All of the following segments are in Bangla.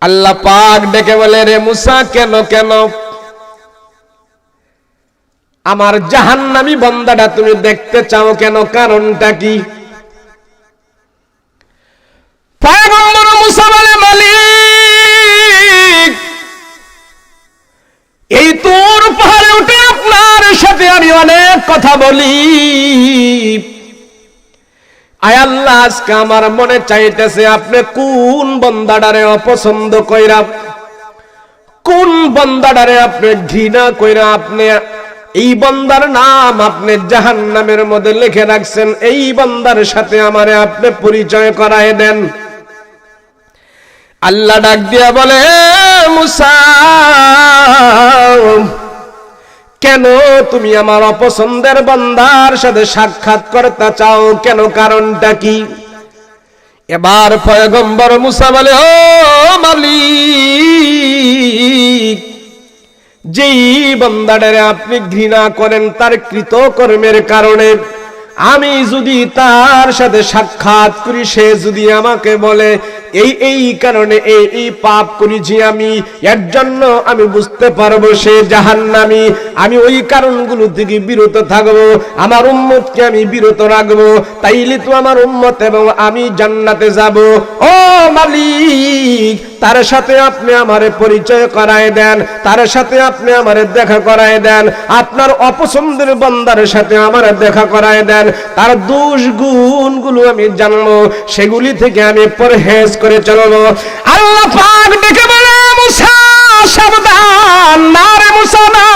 আল্লাহ পাক ডেকে বলে, রে মুসা কেন কেন আমার জাহান্নামী বান্দাটা তুমি দেখতে চাও কেন, কারণটা কি? পয়গম্বর মুসা বলে, মালিক এই তুর পাহাড়ে উঠে আপনার সাথে আমি অনেক কথা বলি, আয় আল্লাহ আজকে আমার মনে চাইতেছে আপনি কোন বান্দাটারে অপছন্দ কইরা, কোন বান্দাটারে আপনি ঘৃণা কইরা আপনি এই বান্দার নাম আপনি জাহান্নামের মধ্যে লিখে রাখছেন, এই বান্দার সাথে আমারে আপনি পরিচয় করায় দেন। আল্লাহ ডাক দিয়া বলে, মুসা কেন তুমি আমার অপছন্দের বান্দার সাথে সাক্ষাৎ করতে চাও কেন, কারণটা কি? এবার পয়গম্বর মুসা বলে, ও মালিক যেই বান্দাটারে আপনি ঘৃণা করেন তার কৃতকর্মের কারণে আমি যদি তার সাথে সাক্ষাৎ করি, সে যদি আমাকে বলে এই কারণে এই পাপ করেছি আমি, এর জন্য আমি বুঝতে পারবো সে জাহান্নামী, আমি ওই কারণগুলো থেকে বিরত থাকবো, আমার উম্মতকে আমি বিরত রাখবো, তাইলে তো আমার উম্মত এবং আমি জান্নাতে যাব। ও মালিক তার সাথে আপনি আমারে পরিচয় করায় দেন, তার সাথে আপনি আমারে দেখা করায় দেন, আপনার অপছন্দের বান্দার সাথে আমারে দেখা করায় দেন, তার দোষ গুণগুলো আমি জানবো, সেগুলি থেকে আমি পরহেজ করে চলবো। আল্লাহ পাক ডেকে বলে, মুসা সাবধান, না রে মুসা না,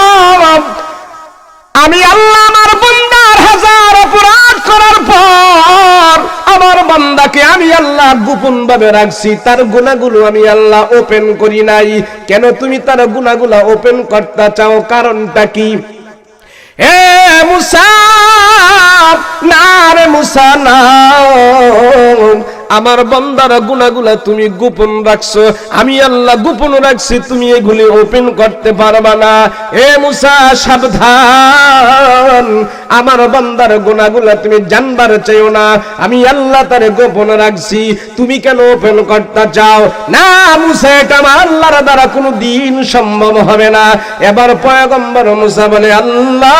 আমি আল্লাহ আমার বান্দার হাজার অপরাধ করার পর আমার বান্দাকে আমি আল্লাহ গোপন ভাবে রাখছি, তার গুনাহগুলো আমি আল্লাহ ওপেন করি নাই। কেন তুমি তার গুনাহগুলো ওপেন করতে চাও, কারণটা কি? এ মুসা না রে মুসা না, আমার বান্দার গুনাহগুলো তুমি গোপন রাখছো, আমি আল্লাহ গোপন রাখছি, তুমি এগুলি ওপেন করতে পারবা না। এ মুসা সাবধান, আমার বান্দার গুনাহগুলো তুমি জানবার চাইও না, আমি আল্লাহ তারে গোপন রাখছি, তুমি কেন ওপেন করতে চাও? না মুসা এটা আমার আল্লাহর দ্বারা কোনো দিন সম্ভব হবে না। এবার পয়গম্বর মুসা বলে, আল্লাহ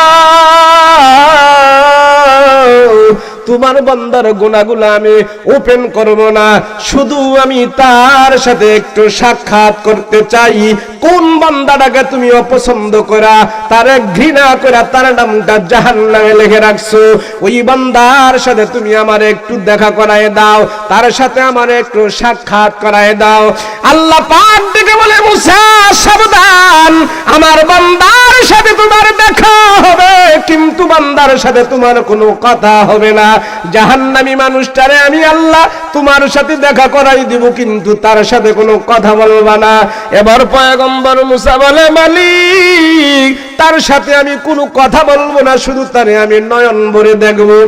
তোমার বান্দার গুনাহগুলো আমি ওপেন করব না, শুধু আমি তার সাথে একটু সাক্ষাৎ করতে চাই। কোন বান্দাটাকে তুমি অপছন্দ করা, তারে ঘৃণা করা, তার নামটা জাহান্নামে লিখে রাখছো, ওই বান্দার সাথে তুমি আমার একটু দেখা করায় দাও, তার সাথে আমার একটু সাক্ষাৎ করায় দাও। আল্লাহ পাক ডেকে বলে, মুসা সাবধান, আমার বান্দার সাথে তোমার দেখা হবে, কিন্তু বান্দার সাথে তোমার কোনো কথা হবে না। জাহান্নামী মানুষটারে আমি আল্লাহ তোমার সাথে দেখা করাই দিব, কিন্তু তার সাথে কোনো কথা বলবা না। এবার পয়গম্বর মুসা বলে, মালিক তার সাথে আমি কোনো কথা বলবো না, শুধু তারে আমি নয়ন ভরে দেখবো।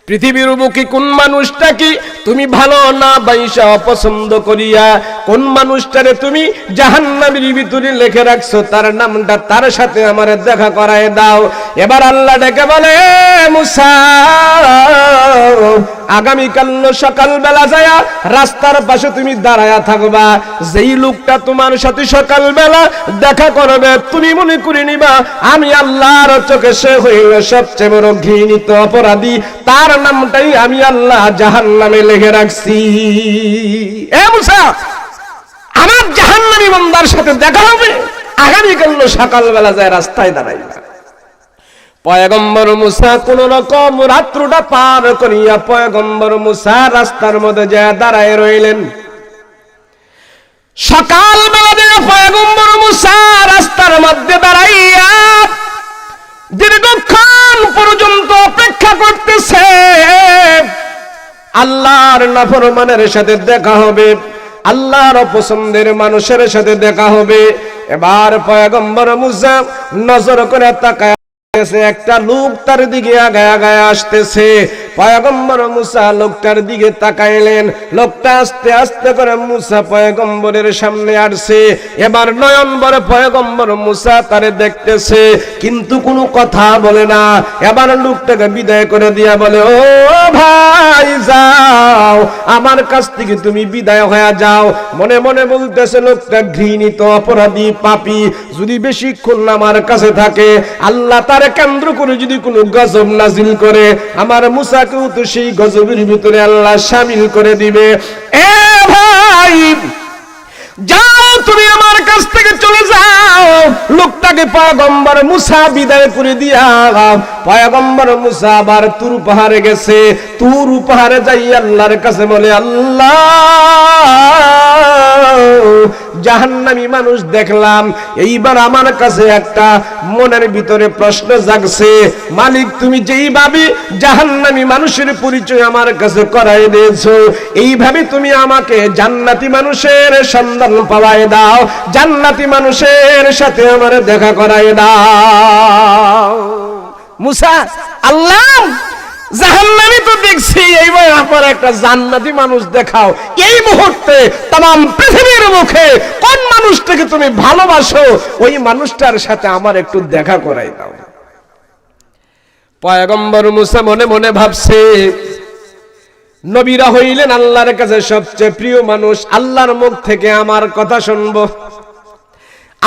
পৃথিবীর বুকে কোন মানুষটা কি তুমি ভালো না বাইসা অপছন্দ করিয়া, কোন মানুষটারে তুমি জাহান্নামের ভিতরে লিখে রাখছো, তার নামটা তার সাথে আমার দেখা করায় দাও। এবার আল্লাহ ডেকে বলে, মুসা আগামীকাল সকালবেলা যায়া রাস্তার পাশে তুমি দাঁড়ায়া থাকবা, যেই লোকটা তোমার সাথে সকালবেলা দেখা করবে তুমি মনে করে নিবা আমি আল্লাহর চোখে সে হইল সবচেয়ে বড় ঘৃণিত অপরাধী, তার নামটাই আমি আল্লাহ জাহান্নামে লিখে রাখছি। এ মুসা আমার জাহান্নামী বান্দার সাথে দেখা হবে, আগামীকাল সকালবেলা যায় রাস্তায় দাঁড়াইবা। পয়গম্বর মুসা কোন রকম রাত্রটা পার করিয়া পয়গম্বর মুসা রাস্তার মধ্যে যায় দাঁড়ায় রইলেন। সকালবেলা দিয়ে পয়গম্বর মুসা রাস্তার মধ্যে দাঁড়াইয়া দীর্ঘক্ষণ পর্যন্ত অপেক্ষা করতেছে আল্লাহর নাফরমানের সাথে দেখা হবে, আল্লাহর পছন্দের মানুষের সাথে দেখা হবে। এবার পয়গম্বর মুসা নজর করে তাকায়, একটা লোক তার দিকে আগায় আগায় আসতেছে, পয়গম্বর মুসা লোকটার দিকে তাকাইলেন। লোকটা আস্তে আস্তে করে মুসা পয়গম্বরের সামনে আসছে। এবার নয়ন ভরে পয়গম্বর মুসা তারে দেখতেছে, কিন্তু কোনো কথা বলে না। এবার লোকটাকে বিদায় করে দিয়া বলে, ও ভাই যাও, আমার কাছ থেকে তুমি বিদায় হয়ে যাও। মনে মনে বলতেছে লোকটা ঘৃণিত, অপরাধী, পাপী, যদি বেশিক্ষণ আমার কাছে থাকে আল্লাহ তারে কেন্দ্র করে যদি কোনো গজব নাজিল করে, আমার মুসাকেও তো সেই গজবের ভিতরে আল্লাহ শামিল করে দিবে। এ ভাই যাও, তুমি আমার কাছ থেকে চলে যাও। লোকটাকে পয়গম্বর মুসা বিদায় করে দিয়া পয়গম্বর মুসা আবার তুর পাহাড়ে গেছে। তুর পাহাড়ে যাই আল্লাহর কাছে বলে, আল্লাহ জাহান্নামী মানুষ দেখলাম, এইবার আমার কাছে একটা মনের ভিতরে প্রশ্ন জাগছে, মালিক তুমি যেইভাবে জাহান্নামী মানুষের পরিচয় আমার কাছে করাই দিয়েছো, এইভাবে তুমি আমাকে জান্নাতি মানুষের সন্ধান পাওয়ায় দাও, জান্নাতি মানুষের সাথে আমার দেখা করাই দাও। মুসা, আল্লাহ জাহান্নামী তো দেখছি, এইবার আপনার একটা জান্নাতি মানুষ দেখাও। এই মুহূর্তে तमाम পৃথিবীর মুখে কোন মানুষটাকে তুমি ভালোবাসো, ওই মানুষটার সাথে আমার একটু দেখা করাই দাও। পয়গম্বর মুসা মনে মনে ভাবছে, নবীরা হইলেন আল্লাহর কাছে সবচেয়ে প্রিয় মানুষ, আল্লাহর মুখ থেকে আমার কথা শুনবো,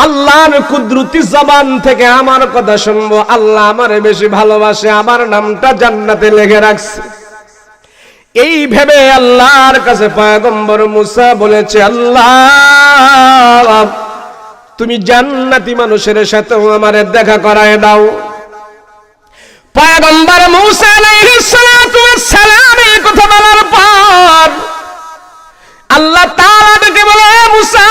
আল্লাহর কুদরতি জবান থেকে আমার কথা শুনবো। আল্লাহ আমারে বেশি ভালোবাসে, আমার নামটা জান্নাতে লিখে রাখছে। এই ভেবে আল্লাহর কাছে পয়গম্বর মুসা বলেছে, আল্লাহ তুমি জান্নাতি মানুষের সাথে আমারে দেখা করায় দাও। পয়গম্বর মুসা আলাইহিস সালাতু ওয়াস সালাম এই কথা বলার পর আল্লাহ তাআলা ডেকে বলে, মুসা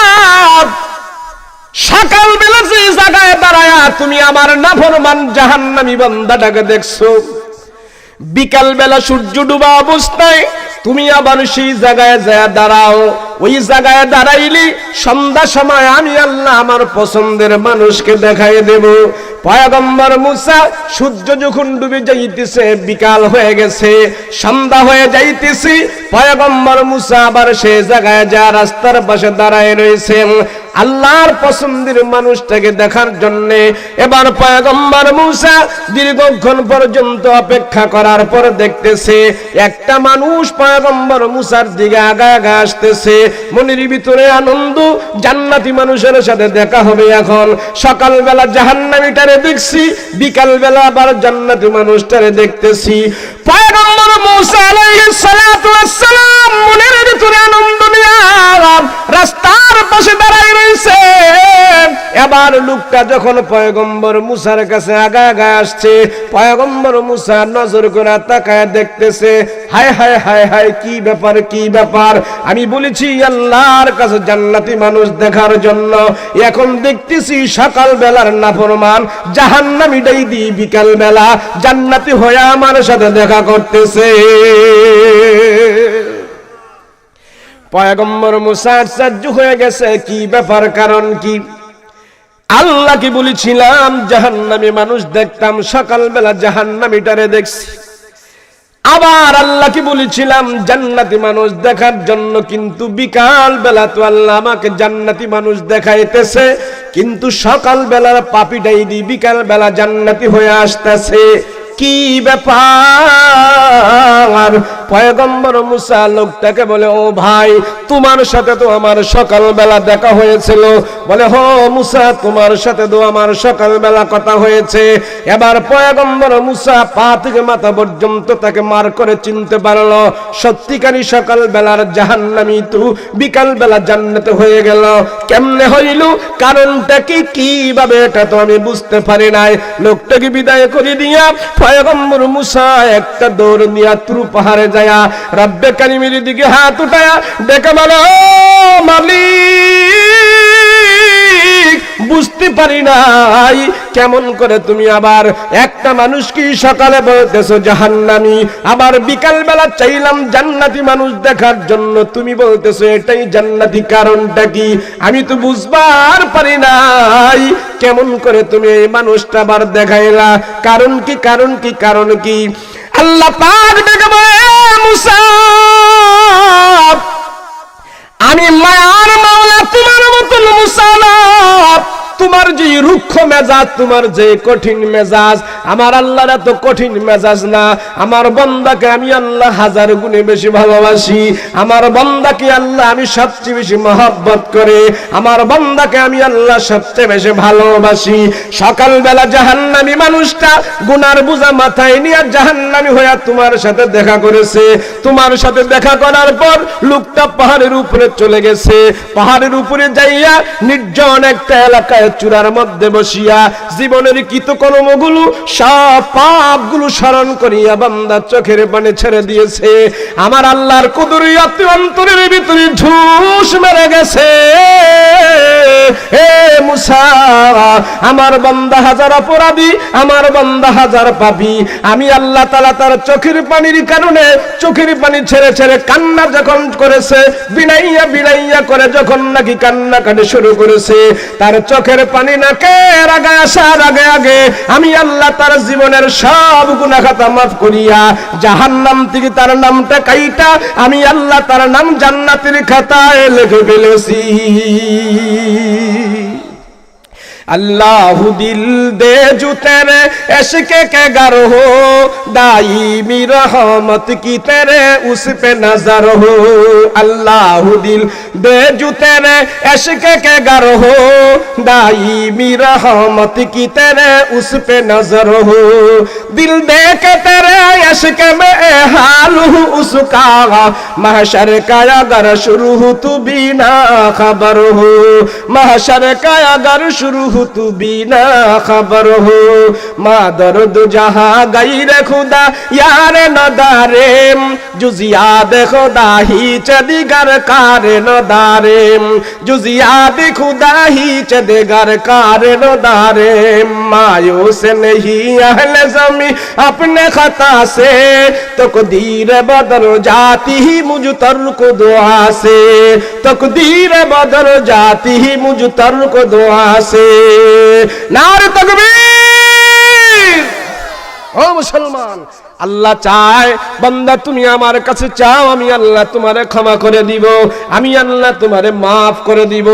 সকাল বেলা যে জায়গায় দাঁড়ায়া তুমি আমার নাফরমান জাহান্নামী বান্দাটাকে দেখছো, বিকাল বেলা সূর্য ডুবা অবস্থায় তুমি আবার সেই জায়গায় যায় দাঁড়াও। ওই জায়গায় দাঁড়াইলি সন্ধ্যা সময় আমি আল্লাহ আমার পছন্দের মানুষকে দেখাই দেব। পয়গম্বর মুসা সূর্য যখন ডুবে যাইতেছে, বিকাল হয়ে গেছে, সন্ধ্যা হয়ে যাইতেছে, পয়গম্বর মুসা আবার সেই জায়গায় যা রাস্তার পাশে দাঁড়ায় রয়েছেন আল্লাহর পছন্দের মানুষটাকে দেখার জন্য। এবার পয়গম্বর মুসা দীর্ঘক্ষণ পর্যন্ত অপেক্ষা করার পর দেখতেছে একটা মানুষ পয়গম্বর মুসার দিকে আগায় আগায় আসতেছে। মনের ভিতরে আনন্দ, জান্নাতি মানুষের সাথে দেখা হবে। এখন সকালবেলা জাহান্নামীটারে দেখছি, বিকাল বেলা আবার জান্নাতি মানুষটারে দেখতেছি। পয়গম্বর মুসা আলাইহিস সালাতু ওয়াস সালাম মনের ভিতরে আনন্দ নিয়ে রাস্তার পাশে দাঁড়ায় রয়েছে। এবার লোকটা যখন পয়গম্বর মুসার কাছে আগায় আগায় আসছে, পয়গম্বর মুসা নজর করে তাকায় দেখতেছে, হায় হায় হায় হায়, কি ব্যাপার কি ব্যাপার, আমি বলেছি আল্লাহর কাছে জান্নাতি মানুষ দেখার জন্য, এখন দেখতেছি সকাল বেলার নাফরমান জাহান্নামীটাই দি বিকাল বেলা জান্নাতি হয়ে আমার সাথে দেখা করতেছে। পয়গম্বর মুসা আশ্চর্য হয়ে গেছে, কি ব্যাপার, কারণ কি? আল্লাহ কি বলেছিলাম জাহান্নামী মানুষ দেখতাম, সকালবেলা জাহান্নামীটারে দেখছি। আবার আল্লাহ কি বলেছিলাম জান্নাতি মানুষ দেখার জন্য, কিন্তু বিকাল বেলা তো আল্লাহ আমাকে জান্নাতি মানুষ দেখাইতেছে, কিন্তু সকাল বেলার পাপীটাই দি বিকাল বেলা জান্নাতি হয়ে আসতেছে। কি ব্যাপার? পয়গম্বর মুসা লোকটাকে বলে, ও ভাই তোমার সাথে তো আমার সকালবেলা দেখা হয়েছিল। বলে, হো মুসা তোমার সাথে তো আমার সকালবেলা কথা হয়েছে। এবার পয়গম্বর মুসা পা থেকে মাথা পর্যন্ত তাকে মার করে চিনতে পারলো, সত্যিকারী সকালবেলার জাহান্নামী তো বিকালবেলা জান্নাতে হয়ে গেল। কেমনে হইল, কারণটা কি, কিভাবে, এটা তো আমি বুঝতে পারি নাই। লোকটাকে বিদায় করে দিয়া পয়গম্বর মুসা একটা দৌড় নিয়া তুর পাহাড়ে যায়া রব্বে কারিমের দিকে হাত উঠায়া ডেকে বলো, মালিক বুঝতে পারি নাই কেমন করে তুমি আবার একটা মানুষকে সকালে বলতেছো জাহান্নামী, আবার বিকাল বেলা চাইলাম জান্নাতি মানুষ দেখার জন্য, তুমি বলতেছো এটাই জান্নাতি, কারণটা কি? আমি তো বুঝবার পারি নাই কেমন করে তুমি এই মানুষটা আবার দেখাইলা, কারণ কি, কারণ কি, কারণ কি? আল্লাহ পাক ডেকে বলে, মুসা আমি মায়ার মাওলা, তোমার মতন মুসা না। তোমার যে রুক্ষ মেজাজ, তোমার যে কঠিন মেজাজ, আমার আল্লাহর এত কঠিন মেজাজ না। আমার বান্দাকে আমি আল্লাহ হাজার গুণে বেশি ভালোবাসি। আমার বান্দাকে আল্লাহ আমি সবচেয়ে বেশি মহব্বত করে। আমার বান্দাকে আমি আল্লাহ সবচেয়ে বেশি ভালোবাসি। সকালবেলা জাহান্নামী মানুষটা গুনার বোঝা মাথায় নিয়ে জাহান্নামী হয়ে তোমার সাথে দেখা করেছে। তোমার সাথে দেখা করার পর লোকটা পাহাড়ের উপরে চলে গেছে। পাহাড়ের উপরে যাইয়া নির্জন একটা এলাকায় চূড়ার মধ্যে বসিয়া জীবনের কৃতকর্মগুলো সব পাপগুলো স্মরণ করিয়া বান্দা চোখের পানি ছেড়ে দিয়েছে। আমার আল্লাহর কুদরত অন্তরের ভিতরে ঝুস মেরে গেছে। হে মুসা, আমার বান্দা হাজার অপরাধী, আমার বান্দা হাজার পাপী। আমি আল্লাহ তাআলা তার চোখের পানির কারণে চোখের পানি ছেড়ে ছেড়ে কান্না যখন করেছে, বিনাইয়া বিনাইয়া করে যখন নাকি কান্না কাটে শুরু করেছে, তার চোখের পানি নাকের আগে আসার আগে আগে আমি আল্লাহ তার জীবনের সব গুনাহ খাতা মাফ করিয়া জাহান্নাম থেকে তার নামটা কাইটা আমি আল্লাহ তার নাম জান্নাতের খাতায় লিখে ফেলেছি। अल्लाह दिल दे जो तेरे इश्क के गर हो, दाईमी रहमत की तेरे उस पे नजर हो। अल्लाह दिल दे जो तेरे इश्क के गर हो, दाईमी रहमत की तेरे उस पे नजर हो। दिल दे के तेरे इश्क में हाल हूँ उसका, महशर का अगर शुरू हो तू बिना खबर हो। महशर का अगर शुरू तू बिना खबर हो। मादर्द जहाँ गैर खुदा यार नदारे, जुजियाद खुदा ही चदिगर कार नदारे, जुजियाद खुदा ही चदिगर कार नदारे। मायूस नहीं अहले ज़मी अपने खता से, तकदीर बदल जाती ही मुझ तर्क दुआ से, तकदीर बदल जाती ही मुझ तर्क दुआ से। नारे तकबीर। ओ मुसलमान, আল্লাহ চায় বান্দা তুমি আমার কাছে চাও, আমি আল্লাহ তোমারে ক্ষমা করে দিব, আমি আল্লাহ তোমারে মাফ করে দিব।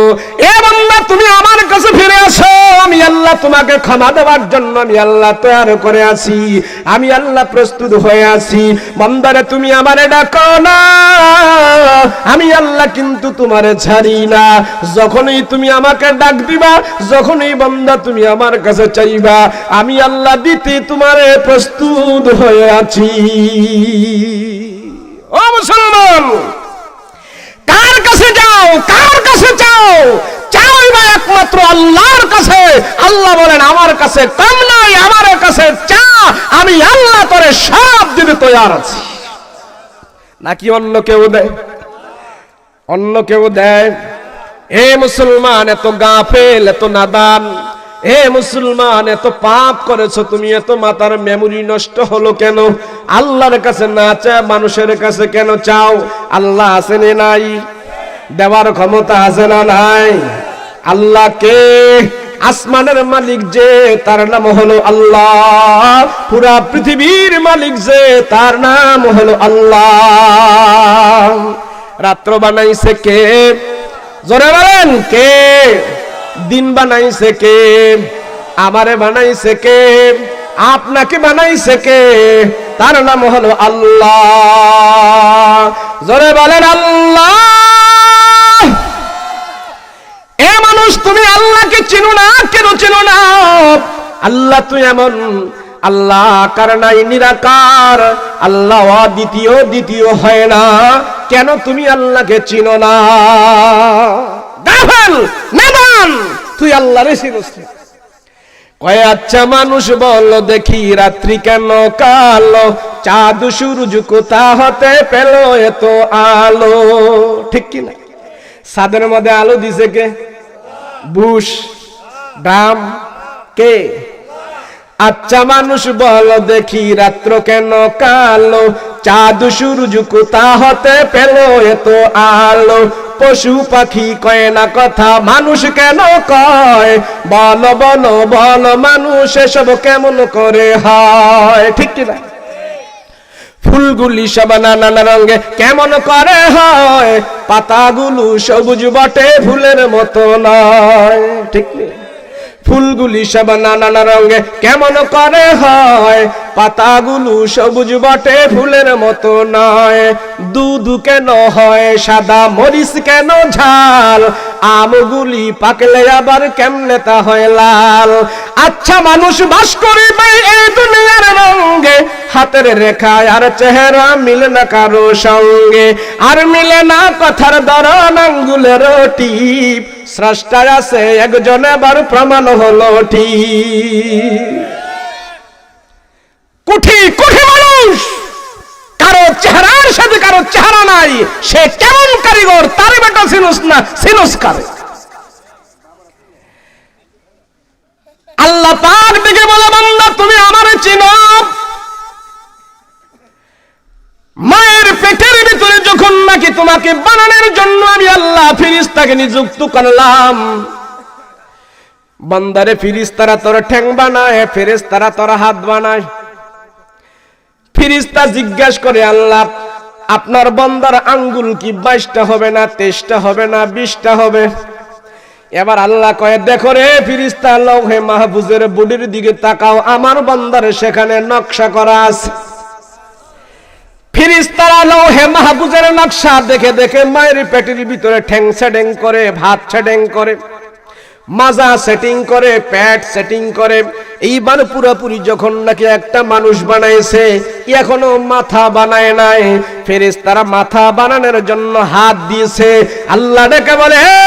এ বান্দা তুমি আমার কাছে ফিরে আসো, আমি আল্লাহ তোমাকে ক্ষমা দেওয়ার জন্য আমি আল্লাহ তৈরি করে আছি, আমি আল্লাহ প্রস্তুত হয়ে আছি। বান্দারে তুমি আমারে ডাকো না, আমি আল্লাহ কিন্তু তোমারে ছাড়ি না। যখনই তুমি আমাকে ডাক দিবা, যখনই বান্দা তুমি আমার কাছে চাইবা, আমি আল্লাহ দিতে তোমারে প্রস্তুত হয়ে আছি। ও মুসলমান, কার কাছে যাও, কার কাছে চাও? চাও বা একমাত্র আল্লাহর কাছে। আল্লাহ বলেন আমার কাছে কম নাই, আমার কাছে চা, আমি আল্লাহ তোরে সব দিতে তৈরি আছি। নাকি অন্য কেউ দেয়? অন্য কেউ দেয়? এ মুসলমান, এত গাফেল, এত নাদান, এ মুসলমান এত পাপ করেছো তুমি, এত মাথার মেমোরি নষ্ট হলো কেন? আল্লাহর কাছে না চায় মানুষের কাছে কেন চাও? আল্লাহ আছে না নাই? দেওয়ার ক্ষমতা আছে না নাই? আল্লাহ কে? আসমানের মালিক যে, তার নাম হলো আল্লাহ। পুরা পৃথিবীর মালিক যে, তার নাম হলো আল্লাহ। রাত্র বানাইছে কে? জোরে বলেন কে? দিন বানাইছে কে? আমারে বানাইছে কে? আপনাকে বানাইছে কে? তার নাম হলো আল্লাহ। জোরে বলেন আল্লাহ। এ মানুষ, তুমি আল্লাহকে চিনো না কেন? চিনো না? আল্লাহ তুই এমন আল্লাহ আকার নাই, নিরাকার। আল্লাহ দ্বিতীয়, দ্বিতীয় হয় না। কেন তুমি আল্লাহকে চিনো না? গাফেল, নাদান, তুই আল্লাহরে চিনোস না। কয় আচ্ছা মানুষ বল দেখি, রাত্রি কেন কালো, চাঁদ সূরজ কোথা হতে পেল এত আলো? ঠিক কি না? ছাদের মধ্যে আলো দিছে কে? বুশ, ড্রাম কে? আচ্ছা মানুষ বল দেখি, রাত্র কেন কালো, চাঁদ সূরজ কোথা হতে পেল এত আলো? পশু পাখি কয় না কথা, মানুষ কেন কয়? বল বল বল মানুষ এসব কেমন করে হয়? ঠিক কিনা? ফুলগুলি সব নানা রঙে কেমন করে হয়, পাতাগুলো সবুজ বটে ফুলের মতো নয়। ঠিক নেই? ফুলগুলি সব নানা রঙে কেমন করে হয়, পাতাগুলো সবুজ বটে ফুলের মতো নয়। দুধ কেন হয় সাদা, মরিচ কেন ঝাল, আমগুলি পাকলে আবার কেমনে তা হয় লাল। আচ্ছা মানুষ বাস করিবে এই দুনিয়ার রঙে, হাতের রেখা আর চেহারা মিলে না কারো সঙ্গে, আর মিলে না কথার ধরন আঙ্গুলের টিপ। স্রষ্টা আছে একজন, এবার প্রমাণ হলো ঠিক। কোটি কোটি মানুষ, কারো চেহারার সাথে কারো চেহারা নাই, সে কেমন কারিগর তার বেটা সিনুস না সিনুস কারে। আল্লাহ পাক দেখে বলে, বান্দা তুমি আমারে চিনো। মায়ের পেটের ভিতরে যখন নাকি তোমাকে বানানোর জন্য আমি আল্লাহ ফেরেশতাকে নিযুক্ত করলাম, বান্দারে ফেরেশতারা তোর ঠ্যাং বানায়, ফেরেশতারা তোর হাত বানায়। ফেরেশতা জিজ্ঞাসা করে, আল্লাহ আপনার বান্দার আঙ্গুল কি 22টা হবে না 23টা হবে না 20টা হবে? এবার আল্লাহ কয়ে, দেখো রে ফেরেশতা, লৌহে মাহফুজের বডির দিকে তাকাও, আমার বান্দার সেখানে নকশা করা আছে। ফেরেশতারা লৌহে মাহফুজের নকশা দেখে দেখে মায়ের পেটের ভিতরে ঠ্যাং সেটিং করে, ভাত সেটিং করে, মাজা সেটিং করে, পেট সেটিং করে। এইবার পুরোপুরি যখন নাকি একটা মানুষ বানাইছে, এখনো মাথা বানায় নাই, ফেরেশতারা মাথা বানানোর জন্য হাত দিয়েছে। আল্লাহ ডেকে বলে, হে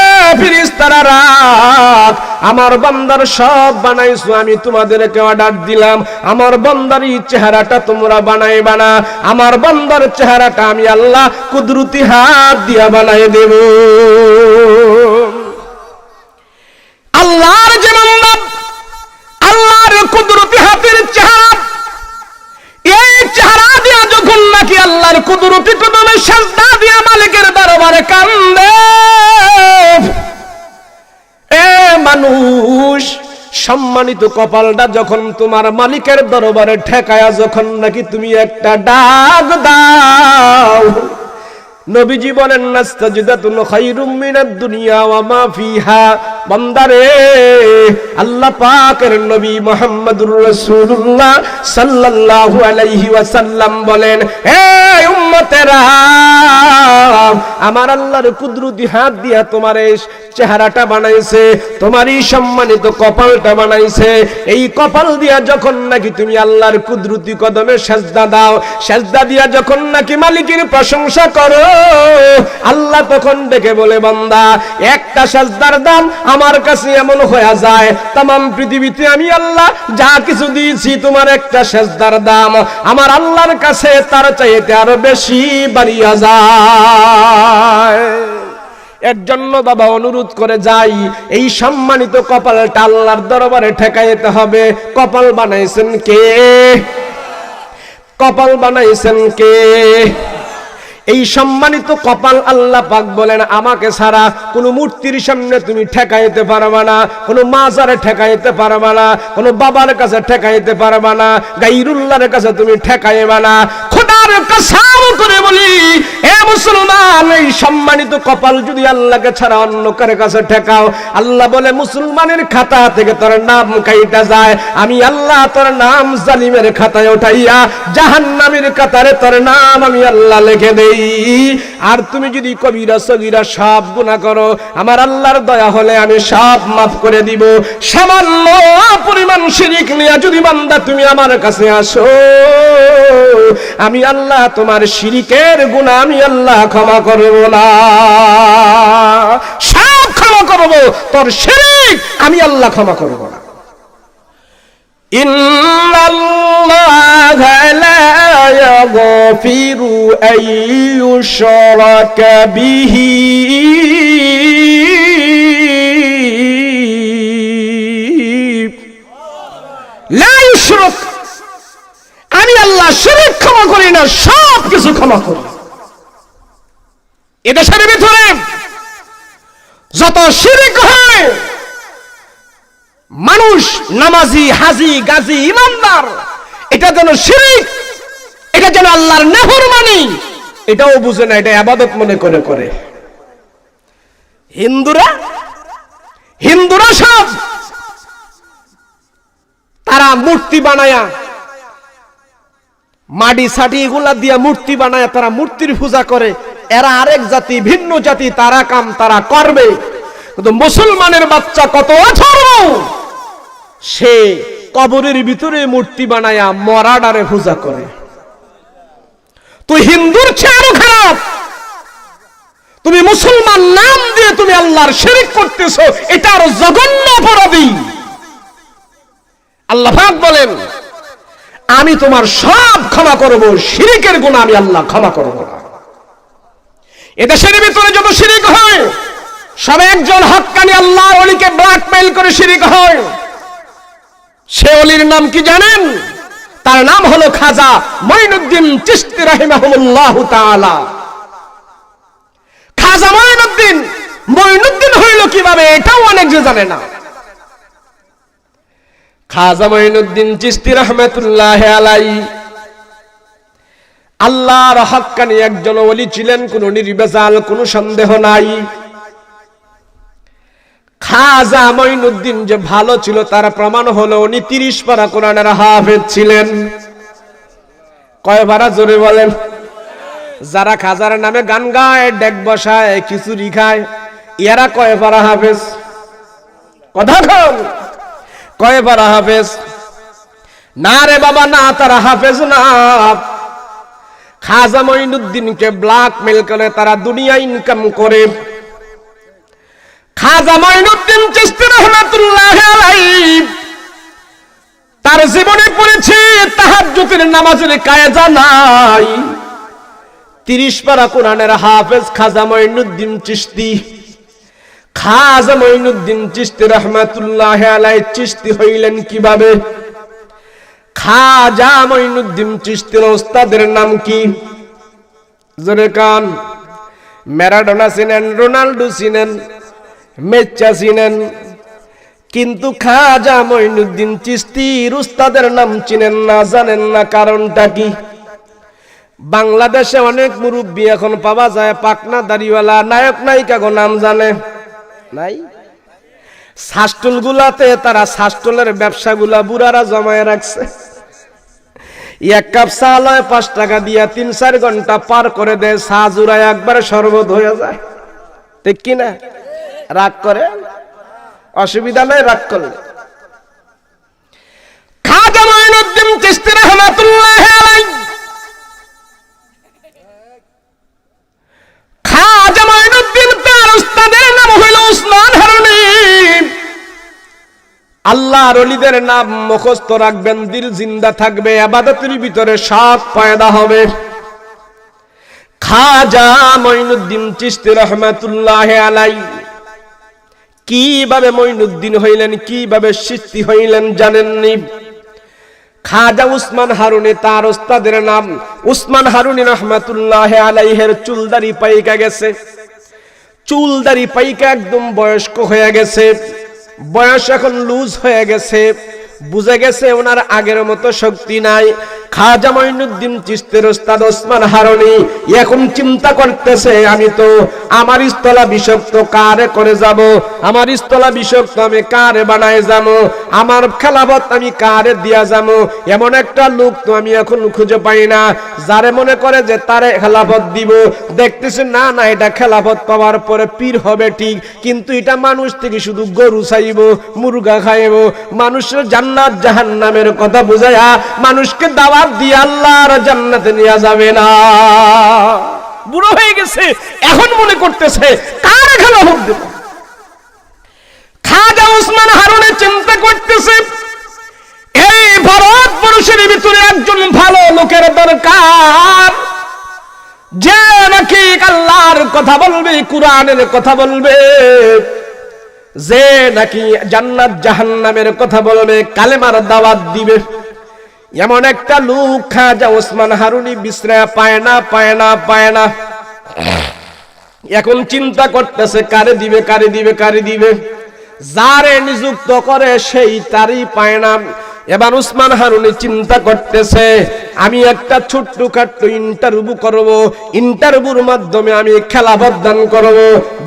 ফেরেশতারা রাখ, আমার বান্দার সব বানাইছো, আমি তোমাদেরকে অর্ডার দিলাম, আমার বান্দার চেহারাটা তোমরা বানাইবা না, আমার বান্দার চেহারাটা আমি আল্লাহ কুদরতি হাত দিয়া বানাই দেব। আল্লাহর যে বান্দা, আল্লাহর কুদরতি হাতের চেহারা, এই চেহারা দিয়া যখন নাকি আল্লাহর কুদরতি কদমে সিজদা দিয়া মালিকের দরবারে কান্দে, এ মানুষ সম্মানিত কপালটা যখন তোমার মালিকের দরবারে ঠেকায়া যখন নাকি তুমি একটা ডাক দাও, নবীজি বলেন, নাস্তাজিদাতুন খায়রুম মিনাদ দুনিয়া ওয়া মা ফিহা। বান্দারে, আল্লাহ পাকের নবী মুহাম্মদুর রাসূলুল্লাহ সাল্লাল্লাহু আলাইহি ওয়াসাল্লাম বলেন, হে উম্মতেরা, আমার আল্লাহর কুদরতি হাত দিয়া তোমার এই চেহারাটা বানাইছে, তোমারই সম্মানিত কপালটা বানাইছে। এই কপাল দিয়া যখন নাকি তুমি আল্লাহর কুদরতি কদমে সিজদা দাও, সিজদা দিয়া যখন নাকি মালিকের প্রশংসা করো, আল্লাহ তখন ডেকে বলে, বান্দা একটা সিজদার দাম আমার কাছে এমন হয়ে যায়, तमाम পৃথিবীতে আমি আল্লাহ যা কিছু দিয়েছি, তোমার একটা সিজদার দাম আমার আল্লাহর কাছে তার চাইতে আরো বেশি বাড়িয়া যায়। এর জন্য বাবা অনুরোধ করে যাই, এই সম্মানিত কপালটা আল্লাহর দরবারে ঠেকাইতে হবে। কপাল বানাইছেন কে? কপাল বানাইছেন কে? এই সম্মানিত কপাল আল্লাহ পাক বলেন, আমাকে ছাড়া কোনো মূর্তির সামনে তুমি ঠেকাইতে পারবা না, কোনো মাজারে ঠেকাইতে পারবা না, কোনো বাবার কাছে ঠেকাইতে পারবা না, গায়রুল্লাহর কাছে তুমি ঠেকাইবা না। খোদার কসম করে বলি, হে মুসলমান, এই সম্মানিত কপাল যদি আল্লাহকে ছাড়া অন্য কারো কাছে ঠেকাও, আল্লাহ বলে মুসলমানের খাতা থেকে তোর নাম কাইটা যায়, আমি আল্লাহ তোর নাম জালিমের খাতায় উঠাইয়া জাহান্নামের কাতারে তোর নাম আমি আল্লাহ লিখে দেই। আর তুমি যদি কবিরা সগীরা সব গুনাহ করো, আমার আল্লাহর দয়া হলে আমি সব মাফ করে দিব। সামান্য পরিমাণ শিরক নিয়ে যদি বান্দা তুমি আমার কাছে আসো, আমি আল্লাহ তোমার শিরকের গুনাহ আমি আল্লাহ ক্ষমা করব না, সব ক্ষমা করব, তোর শিরক আমি আল্লাহ ক্ষমা করব না। ইন্নাল্লাহা লা ইয়াগফিরু আন ইউশরাকা বিহি লা ইউশরাক, আমি আল্লাহ শিরক ক্ষমা করি না, সব কিছু ক্ষমা করি। এদেশের ভিতরে যত শিরক হয়, মানুষ নামাজি, হাজি, গাজী, ইমানদার, এটা যেন শিরক, এটাকে যেন আল্লাহর নাফরমানি এটাও বুঝে না, এটা ইবাদত মনে করে করে। হিন্দুরা সব তারা মূর্তি বানায়া, মাটি সাটি এগুলা দিয়া মূর্তি বানায়া তারা মূর্তির পূজা করে। এরা আরেক জাতি, ভিন্ন জাতি, তারা কাম তারা করবে। কিন্তু মুসলমানের বাচ্চা কত অথর্ব, সে কবরের ভিতরে মূর্তি বানায়া মরাডারে পূজা করে। তুই হিন্দুর চেয়ে আরো খারাপ, তুমি মুসলমান নাম দিয়ে তুমি আল্লাহর শিরক করতেছো, এটা আরো জঘন্য অপরাধী। আল্লাহ পাক বলেন আমি তোমার সব ক্ষমা করব, শিরকের গুনাহ আমি আল্লাহ ক্ষমা করব না। এদেশের ভিতরে যত শিরক হয় সব একজন হক্কানি আল্লাহর ওলিকে ব্ল্যাকমেইল করে শিরক হয়। সে ওলির নাম কি জানেন? তার নাম হলো খাজা মঈনুদ্দিন চিশতি রাহিমাহুল্লাহ তাআলা। খাজা মঈনুদ্দিন হইল কিভাবে এটাও অনেক যে জানে না। খাজা মঈনুদ্দিন চিশতি রাহমাতুল্লাহি আলাইহি আল্লাহর হক্কানি একজন ওলি ছিলেন, কোনো নির্ভেজাল, কোনো সন্দেহ নাই। খাজা মঈনুদ্দিন যে ভালো ছিল তার প্রমাণ হলো উনি 30 পারা কোরআনের হাফেজ ছিলেন। কয় পারা জোরে বলেন? যারা খাজার নামে গান গায়, ডেক বসায়, খিচুড়ি খায়, এরা কয় পারা হাফেজ? কথা কন, কয় পারা হাফেজ? না রে বাবা না, তারা হাফেজ না। খাজা মঈনুদ্দিনকে ব্ল্যাকমেইল করে তারা দুনিয়া ইনকাম করে। খাজা মঈনুদ্দিন চিশতি রাহমাতুল্লাহি আলাইহি তার জীবনে পড়েছে তাহাজ্জুদের নামাজের কায়দা নাই। 30 পারা কোরআনের হাফেজ খাজা মঈনুদ্দিন চিশতি। খাজা মঈনুদ্দিন চিশতি রাহমাতুল্লাহি আলাইহি চিশতি হইলেন কিভাবে? খাজা মঈনুদ্দিন চিশতির ওস্তাদের নাম কি? জোরে কান। ম্যারাডোনা চিনেন, রোনাল্ডো চিনেন, মেসি চিনেন, কিন্তু খাজা মঈনুদ্দিন চিশতির উস্তাদের নাম চিনেন না, জানেন না। কারণটা কি? বাংলাদেশে অনেক মুরব্বী এখন পাওয়া যায় পাকনা দাড়িওয়ালা, নায়ক নায়িকা গো নাম জানে নাই। শাস্টুল গুলাতে তারা শাস্টুলের ব্যবসাগুলা বুড়ারা জমায়ে রাখছে। এক কাপ চা লয় 5 টাকা দিয়া 3-4 ঘন্টা পার করে দেয়, চা জুড়ায় একবারে শরবত হয়ে যায়। ঠিক কিনা? রাগ করে, অসুবিধা নাই রাগ করলে। খাজা মঈনুদ্দিন চিশতি রাহমাতুল্লাহি আলাইহি খাজা মঈনুদ্দিন তার উস্তাদের নাম হইল উসমান হারুনি। আল্লাহর ওলিদের নাম মুখস্থ রাখবেন, দিল জিন্দা থাকবে, ইবাদতের ভিতরে শখ পয়দা হবে। খাজা মঈনুদ্দিন চিশতি রাহমাতুল্লাহি আলাইহি কিভাবে মঈনুদ্দিন হইলেন, কিভাবে চিশতি হইলেন জানেননি? খাজা উসমান হারুনি তার ওস্তাদের নাম। উসমান হারুনি রাহমাতুল্লাহি আলাইহির চুলদারি পাইকা গেছে, চুলদারি পাইকা একদম বয়স্ক হয়ে গেছে, বয়স এখন লুজ হয়ে গেছে, বুঝে গেছে ওনার আগের মতো শক্তি নাই। খাজা মঈনুদ্দিন চিশতির ওস্তাদ উসমান হারুনি এখন চিন্তা করতেছে আমি তো আমার স্থলা বিষাক্ত কারে করে যাব, আমার স্থলা বিষাক্ত আমি কারে বানায় যাব, আমার খেলাফত আমি কারে দিয়া যাব। এমন একটা লোক তো আমি এখন খুঁজে পাই না যারে মনে করে যে তারে খেলাফত দিব। দেখতেছে না না, এটা খেলাফত পাওয়ার পরে পীর হবে ঠিক, কিন্তু এটা মানুষ থেকে শুধু গরু চাইব, মুরগা খাইব, মানুষের জান্নাত জাহান্নামের কথা বুঝায়া মানুষকে দাওয়াত দিয়ে আল্লাহর জান্নাতে নিয়ে যাবে না। বুড়ো হয়ে গেছে, এখন মনে করতেছে কারে খেলাফত দেব। খাজা উসমান হারুনি চিন্তা করতেছে এই ভারতবর্ষের ভিতরে একজন ভালো লোকের দরকার, যে নাকি আল্লাহর কথা বলবে, কুরআনের কথা বলবে, যে নাকি জান্নাত জাহান্নামের কথা বলবে, কালেমার দাওয়াত দিবে। এমন একটা লোক খাজা উসমান হারুনি বিশ্রায় পায় না, পায় না, পায় না। এখন চিন্তা করতেছে কারে দিবে, কারে দিবে, কারে দিবে। যারে নিযুক্ত করে সেই তারই পায় না। এবার উসমান হারুনি চিন্তা করতেছে আমি একটা ছোট্টখাট্ট ইন্টারভিউ করব, ইন্টারভিউর মাধ্যমে আমি খেলা প্রদান করব,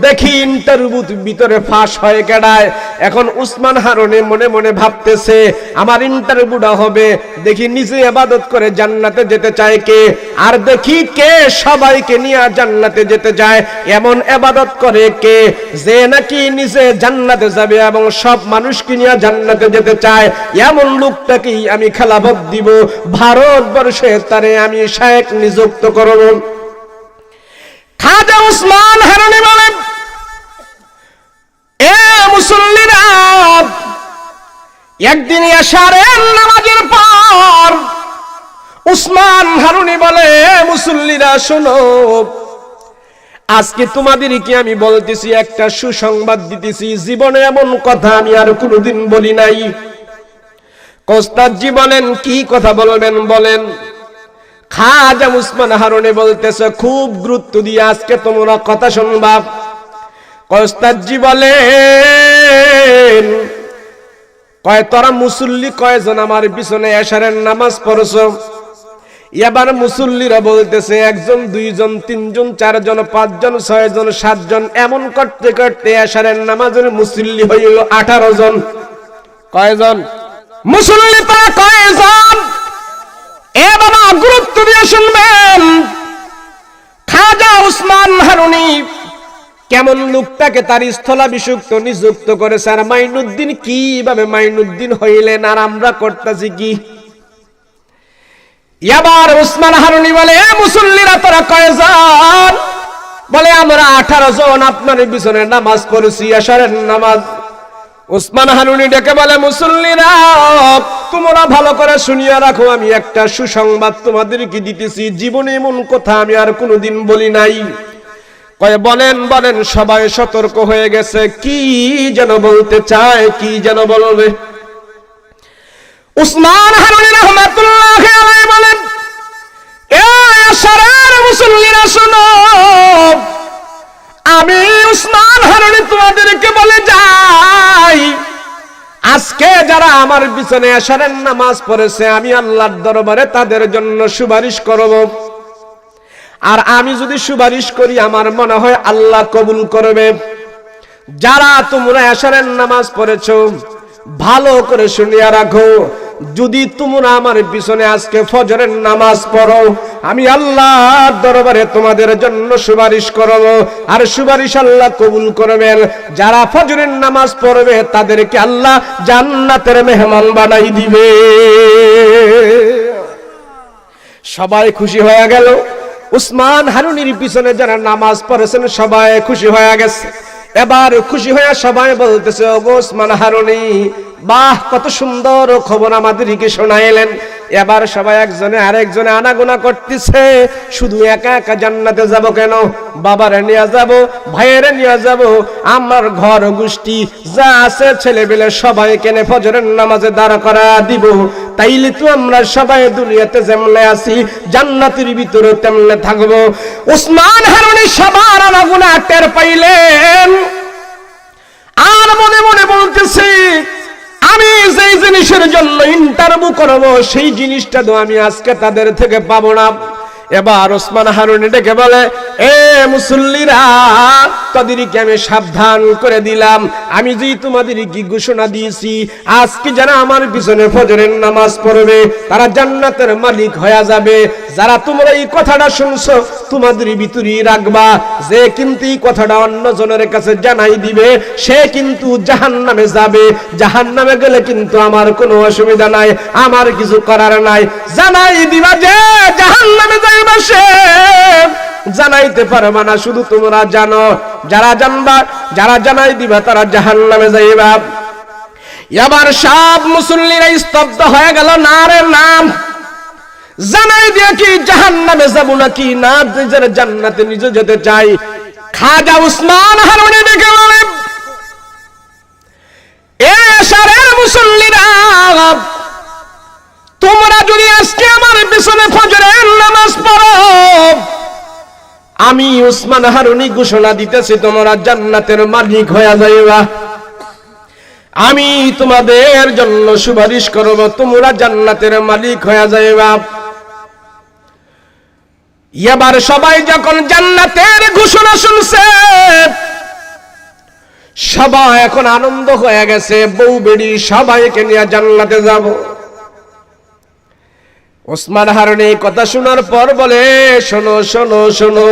দেখি ইন্টারভিউর ভিতরে ফাঁস হয় কেডায়। এখন উসমান হারুনি মনে মনে ভাবতেছে আমার ইন্টারভিউটা হবে, দেখি নিজে ইবাদত করে জান্নাতে যেতে চায় কে, আর দেখি কে সবাইকে নিয়ে জান্নাতে যেতে চায়, এমন ইবাদত করে কে যে নাকি নিজে জান্নাতে যাবে এবং সব মানুষকে নিয়ে জান্নাতে যেতে চায়, এমন লোকটাকেই আমি খেলাফত দিব, ভারতবর্ষে তারে আমি শায়েখ নিযুক্ত করব। খাজা উসমান হারুনি বলেন, এ মুসল্লিরা, একদিন এশারের নামাজের পর উসমান হারুনি বলে, মুসল্লিরা শোনো, আজকে তোমাদেরকে আমি বলতেছি, একটা সুসংবাদ দিতেছি, জীবনে এমন কথা আমি আর কোনোদিন বলি নাই। ওস্তাদজি বলেন, কি কথা বলবেন বলেন। খাজা উসমান হারুনি বলতেছে, খুব গুরুত্ব দিয়ে আজকে তোমরা কথা শুনবা। ওস্তাদজি বলেন, কয় তোরা মুসল্লি কয়জন আমার পিছনে এশারের নামাজ পড়ছো? এবার মুসল্লিরা বলতেছে, একজন, দুইজন, তিনজন, চারজন, পাঁচজন, ছয়জন, সাতজন, এমন করতে করতে এশারের নামাজের মুসল্লি হইল 18 জন। কয়জন মুসল্লি? তারা কয়জন? এ বাবা, গুরুত্ব দিয়ে শুনবেন। খাজা উসমান হারুনি কেমন লোকটাকে তার স্থলাভিষিক্ত নিযুক্ত করেছে, আর মাইনুদ্দিন কিভাবে মাইনুদ্দিন হইলেন, আর আমরা করতেছি কি? এবার উসমান হারুনি বলে, এ মুসল্লিরা তোরা কয়জন? বলে, আমরা 18 জন আপনার পিছনে নামাজ পড়েছি, এশারের নামাজ। উসমান হারুনি ডেকে বলে, মুসল্লিরা তোমরা ভালো করে শুনিয়া রাখো, আমি একটা সুসংবাদ তোমাদেরকে দিতেছি, জীবনে এমন কথা আমি আর কোনোদিন বলি নাই। কয়, বলেন বলেন। সবাই সতর্ক হয়ে গেছে, কি যেন বলতে চায়, কি যেন বলবে। উসমান হারুনি রাহমাতুল্লাহ আলাইহি বলেন, এ এশারের মুসল্লিরা শোনো, আমি উসমান হারুনি তোমাদেরকে বলে যাই, আজকে যারা আমার পিছনে এশারের নামাজ পড়েছে, আমি আল্লাহর দরবারে তাদের জন্য সুপারিশ করব। আর আমি যদি সুপারিশ করি, আমার মনে হয় আল্লাহ কবুল করবে। যারা তোমরা এশারের নামাজ পড়েছো, ভালো করে শুনিয়া রাখো, যদি তোমরা আমার পিছনে আজকে ফজরের নামাজ পড়ো, আমি আল্লাহর দরবারে তোমাদের জন্য সুপারিশ করব, আর সুপারিশ আল্লাহ কবুল করবেন। যারা ফজরের নামাজ পড়বে তাদেরকে আল্লাহ জান্নাতের মেহমান বানাই দিবে। সবাই খুশি হয়ে গেল। উসমান হারুনির পিছনে যারা নামাজ পড়েছেন সবাই খুশি হয়ে গেছে। এবার খুশি হয়ে সবাই বলতেছে, ওগো উসমান হারুনি, বাহ, কত সুন্দর খবর আমাদেরকে শোনাইলেন। এবার সবাই একজনে আরেকজনে আনাগোনা করতেছে, শুধু একা একা জান্নাতে যাব কেন? বাবারে নিয়ে যাব, ভাইয়েরে নিয়ে যাব, আমার ঘর গোষ্ঠী যা আছে ছেলেবেলে সবাই কেনে ফজরের নামাজে দাঁড়া করা দিব, তাইলে তো আমরা সবাই দুনিয়াতে যেমনে আছি জান্নাতের ভিতরে তেমনে থাকবো। উসমান হারুনি সবার আনাগোনা টের পাইলেন, আর মনে মনে বলতেছি, আমি যেই জিনিসের জন্য ইন্টারভিউ করব সেই জিনিসটা তো আমি আজকে তাদের থেকে পাবো না। এবার ওসমান হারুনি ডেকে বলে, এ মুসল্লিরা, তাদেরকে আমি সাবধান করে দিলাম, আমি যে তোমাদের কি ঘোষণা দিয়েছি, আজকে যারা আমার পিছনে ফজরের নামাজ পড়বে তারা জান্নাতের মালিক হয়ে যাবে। যারা তোমরা এই কথাটা শুনছো তোমাদের ভিতরেই রাখবা, যে কিন্তু এই কথাটা অন্য জনের কাছে জানাই দিবে সে কিন্তু জাহান্নামে যাবে। জাহান্নামে গেলে কিন্তু আমার কোনো অসুবিধা নাই, আমার কিছু করার নাই। জানাই দিবা যে জাহান্নামে যাইবা, সে জানাইতে পারবা না, শুধু তোমরা জানো। যারা জানবা, যারা জানাই দিবা তারা জাহান্নামে যাইবা। এবার সব মুসল্লিরা স্তব্ধ হয়ে গেল। না রে নাম জানাই দিয়ে কি জাহান্নামে যাব নাকি না নিজের জান্নাতে নিজে যেতে চাই? খাজা উসমান হারুনি ডেকে বলে, এ এশারের মুসল্লিরা, তোমরা যদি আজকে আমার পিছনে ফজরের নামাজ পড়ো, আমি উসমান হারুনি ঘোষণা দিতেছি তোমরা জান্নাতের মালিক হয়ে যাইবা। আমি তোমাদের জন্য সুপারিশ করব, তোমরা জান্নাতের মালিক হয়ে যাইবা। এবার সবাই যখন জান্নাতের ঘোষণা শুনছে, সবাই এখন আনন্দ হয়ে গেছে, বউ বেড়ি সবাইকে নিয়ে জান্নাতে যাব। ওসমান হারুনি কথা শোনার পর বলে, শোনো শোনো শোনো,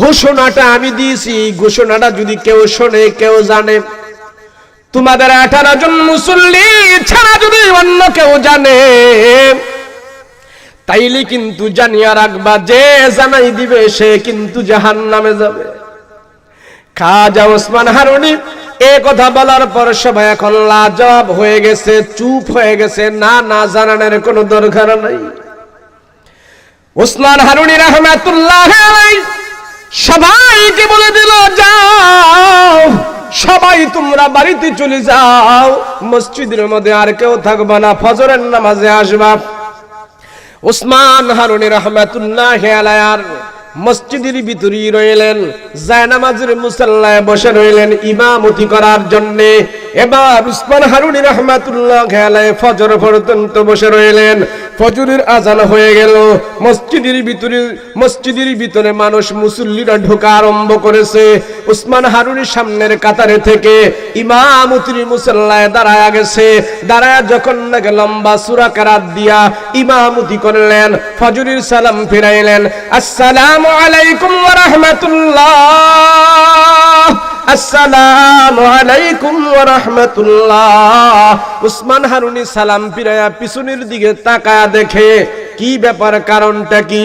ঘোষণাটা আমি দিয়েছি, ঘোষণাটা যদি কেউ শোনে, কেউ জানে, তোমাদের 18 জন মুসল্লি ছাড়া যদি অন্য কেউ জানে, তাইলে কিন্তু জানিয়া রাখবা, যে জানাই দিবে সে কিন্তু জাহান্নামে যাবে। খাজা ওসমান হারুনি এ কথা বলার পর সবাই এখন লাজবাব হয়ে গেছে, চুপ হয়ে গেছে, না না জানানোর কোনো দরকার নাই। ওসমান হারুনি রাহমাতুল্লাহ আলাইহি সবাইকে বলে দিল, যাও সবাই তোমরা বাড়িতে চলে যাও, মসজিদের মধ্যে আর কেউ থাকবে না, ফজরের নামাজে আসবা। ওসমান হারুনি রাহমাতুল্লাহ আলাইহি মসজিদের ভিতরেই রইলেন, জায়নামাজের মুসাল্লায় বসে রইলেন ইমামতি করার জন্য। এবার ওসমান হারুনি রাহমাতুল্লাহ আলাইহি ফজর পর্যন্ত বসে রইলেন। ফজরের আজান হয়ে গেল, মসজিদের ভিতরে মানুষ মুসল্লিরা ঢোকা আরম্ভ করেছে। ওসমান হারুনির সামনের কাতারে থেকে ইমামতির মুসাল্লায় দাঁড়ায়া গেছে, দাঁড়ায়া যখন নাকি লম্বা সূরা কেরাত দিয়া ইমামতি করলেন, ফজরের সালাম ফিরাইলেন, আসসালামু আলাইকুম ওয়া রাহমাতুল্লাহ, আসসালামু আলাইকুম ওয়া রাহমাতুল্লাহ। ওসমান হারুনি সালাম ফিরায়া পিছনের দিকে তাকায়া দেখে কি ব্যাপার, কারণটা কি?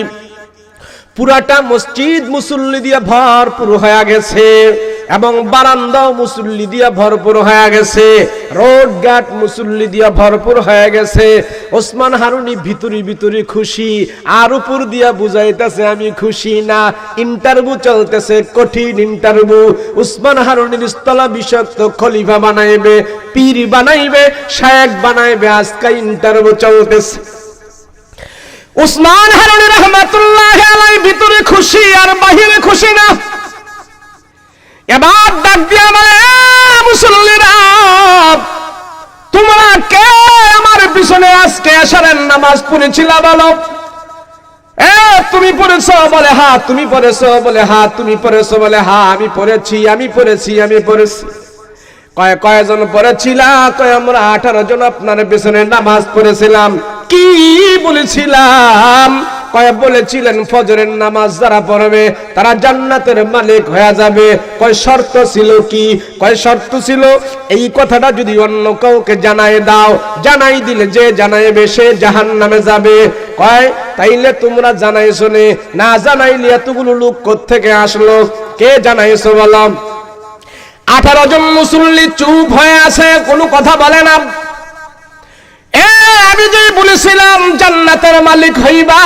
পুরাটা মসজিদ মুসল্লি দিয়ে ভরপুর হয়ে গেছে এবং বারান্দাও মুসল্লি দিয়ে ভরপুর হয়ে গেছে, রোড ঘাট মুসল্লি দিয়ে ভরপুর হয়ে গেছে। ওসমান হারুনি ভিতরে খুশি, আর উপর দিয়া বুঝাইতেছে আমি খুশি না। ইন্টারভিউ চলতেছে, কঠিন ইন্টারভিউ। ওসমান হারুনির স্থলা বিষাক্ত খলিফা বানাইবে, পীর বানাইবে, শায়েখ বানাইবে, আজকে ইন্টারভিউ চলতেছে। ওসমান হারুনি রাহমাতুল্লাহ আলাইহি ভিতরে খুশি আর বাহিরে খুশি না। এবার ডাক দিয়া বলে, মুসল্লিরা তোমরা কে আমার পিছনে আজকে এশারের নামাজ পড়েছিলা বলো? তুমি পড়েছো? বলে হ্যাঁ। তুমি পড়েছো? বলে হ্যাঁ। তুমি পড়েছো? বলে হ্যাঁ আমি পড়েছি। কয়জন পড়েছিলা? কয় আমরা 18 জন আপনার পিছনে নামাজ পড়েছিলাম। কি বলেছিলাম? কয় বলেছিলেন ফজরের নামাজ যারা পড়বে তারা জান্নাতের মালিক হয়ে যাবে। কয় শর্ত ছিল কি? কয় শর্ত ছিল এই কথাটা যদি অন্য কাউকে জানাই দাও, জানাই দিলে যে জানাইবে সে জাহান্নামে যাবে। কয় তাইলে তোমরা জানাইছো না, জানাইলে এতগুলো লোক কোত্থেকে আসলো? কে জানাইছো বলো? 18 জন মুসল্লি চুপ হয়ে আছে, কোনো কথা বলে না। আমি যে বলেছিলাম জান্নাতের মালিক হইবা,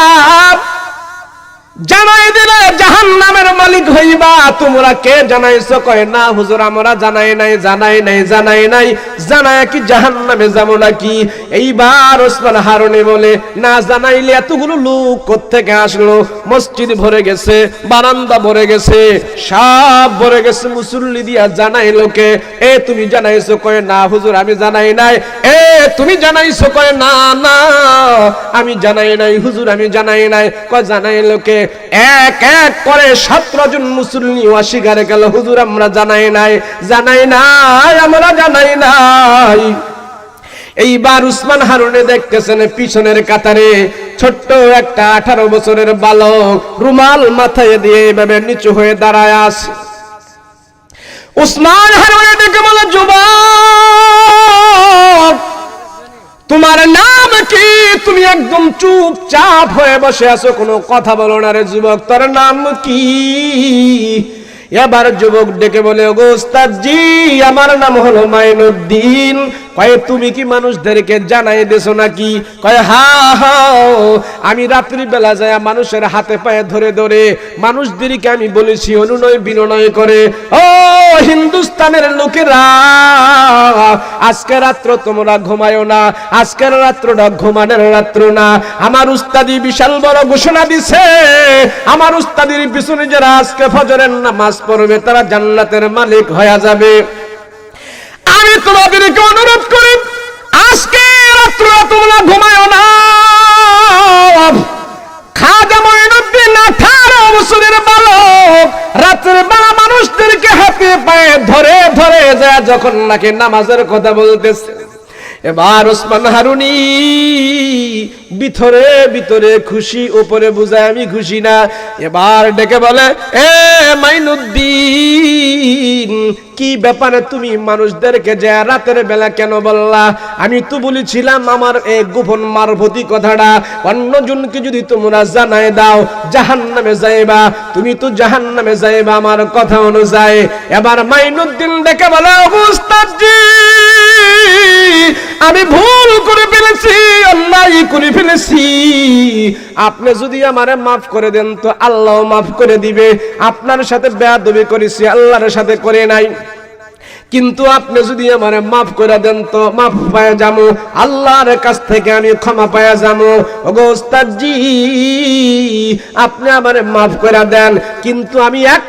জানাই দিলে জাহান্নামের মালিক হইবা, তোমরা কে জানাইছো? কয় না হুজুর আমরা জানাই নাই। জানায় কি জাহান্নামে যাব নাকি? এইবার ওসমান হারুনি বলে, না জানাইলে এতগুলো লোক কোত্থেকে আসলো? মসজিদ ভরে গেছে, বারান্দা ভরে গেছে, সব ভরে গেছে মুসল্লি দিয়া। জানাই লোকে, তুমি জানাইছো? কয় না হুজুর আমি জানাই নাই। তুমি জানাইছো? কয় না আমি জানাই নাই হুজুর, আমি জানাই নাই। কয় জানাই লোকে। এক এক করে 17 জন মুসল্লি অস্বীকার গেল, হুজুর আমরা জানাই নাই। আমরা জানাই নাই। এইবার ওসমান হারুনি দেখতেছেন পিছনের কাতারে ছোট্ট একটা 18 বছরের বালক রুমাল মাথায় দিয়ে এভাবে নিচু হয়ে দাঁড়ায় আছে। ওসমান হারুনি দেখে বলে, যুবক তোমার নাম কি? তুমি একদম চুপচাপ হয়ে বসে আছো, কোনো কথা বলো না রে যুবক, তোর নাম কি? এবার যুবক ডেকে বলে, ওগো ওস্তাদ জি আমার নাম হলো মাইনুদ্দিন। কয় তুমি কি মানুষদেরকে জানাই দেছো নাকি? কয় হ্যাঁ, আমি রাত্রি বেলা যায় মানুষের হাতে পায়ে ধরে ধরে মানুষদেরকে আমি বলেছি অনুনয় বিনয় করে, ও হিন্দুস্তানের লোকেরা আজকে রাত্র তোমরা ঘুমায়ো না, আজকের রাত্রটা ঘুমানোর রাত্র না। আমার উস্তাদি বিশাল বড় ঘোষণা দিছে, আমার উস্তাদির পিছনে যারা আজকে ফজরের নামাজ পড়বে তারা জান্নাতের মালিক হয়ে যাবে। আমি তোমাদেরকে অনুরোধ করি আজকে রাত্রে তোমরা ঘুমায়ো না। খাজা বছরের বালক রাতের বেলা মানুষদেরকে হাতে পায়ে ধরে ধরে যায় যখন নাকি নামাজের কথা বলতেছে। এবার ওসমান হারুনি ভিতরে ভিতরে খুশি, উপরে বুঝায় আমি খুশি না। এবার ডেকে বলে, এ মাইনুদ্দিন, কি ব্যাপারে তুমি মানুষদেরকে যে রাতের বেলা কেন বললা? আমি তো বলেছিলাম আমার এই গোপন মারফতি কথাটা অন্যজনকে যদি তোমরা জানায় দাও জাহান্নামে যাইবা, তুমি তো জাহান্নামে যাইবা আমার কথা অনুযায়ী। এবার মাইনুদ্দিন ডেকে বলে, উস্তাদজি আমি ভুল করে ফেলেছি, অন্যায় করে ফেলেছি, আপনি যদি আমারে মাফ করে দেন তো আল্লাহ মাফ করে দিবে। আপনার সাথে বেয়াদবি করেছি, আল্লাহর সাথে করে নাই, কিন্তু আপনি যদি আমারে মাফ করে দেন তো মাফ পাওয়া যাবো, আল্লাহর কাছ থেকে আমি ক্ষমা পাওয়া যাবো। ওগো ওস্তাদজি আপনি আমারে মাফ করে দেন, কিন্তু আমি এক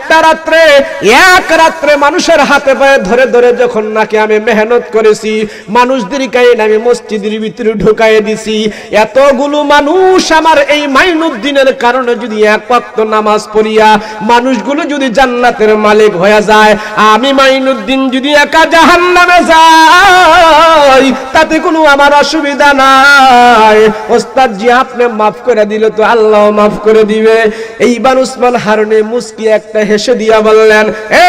রাত্রে মানুষের হাতে পায়ে ধরে ধরে যখন নাকি আমি মেহনত করেছি, মানুষদেরকে আমি মসজিদের ভিতরে ঢুকাইয়ে দিছি, এতগুলো মানুষ আমার এই মাইনুদ্দিনের কারণে যদি এক ওয়াক্ত নামাজ পড়িয়া মানুষগুলো যদি জান্নাতের মালিক হয়ে যায়, আমি মাইনুদ্দিন যদি একা জাহান্নামে যাই তাতে কোনো আমার অসুবিধা নাই। ওস্তাদজি আপনি মাফ করে দিলে তো আল্লাহ মাফ করে দিবে। এইবার উসমান হারুনি মুস্কি একটা হেসে দিয়া বললেন, এ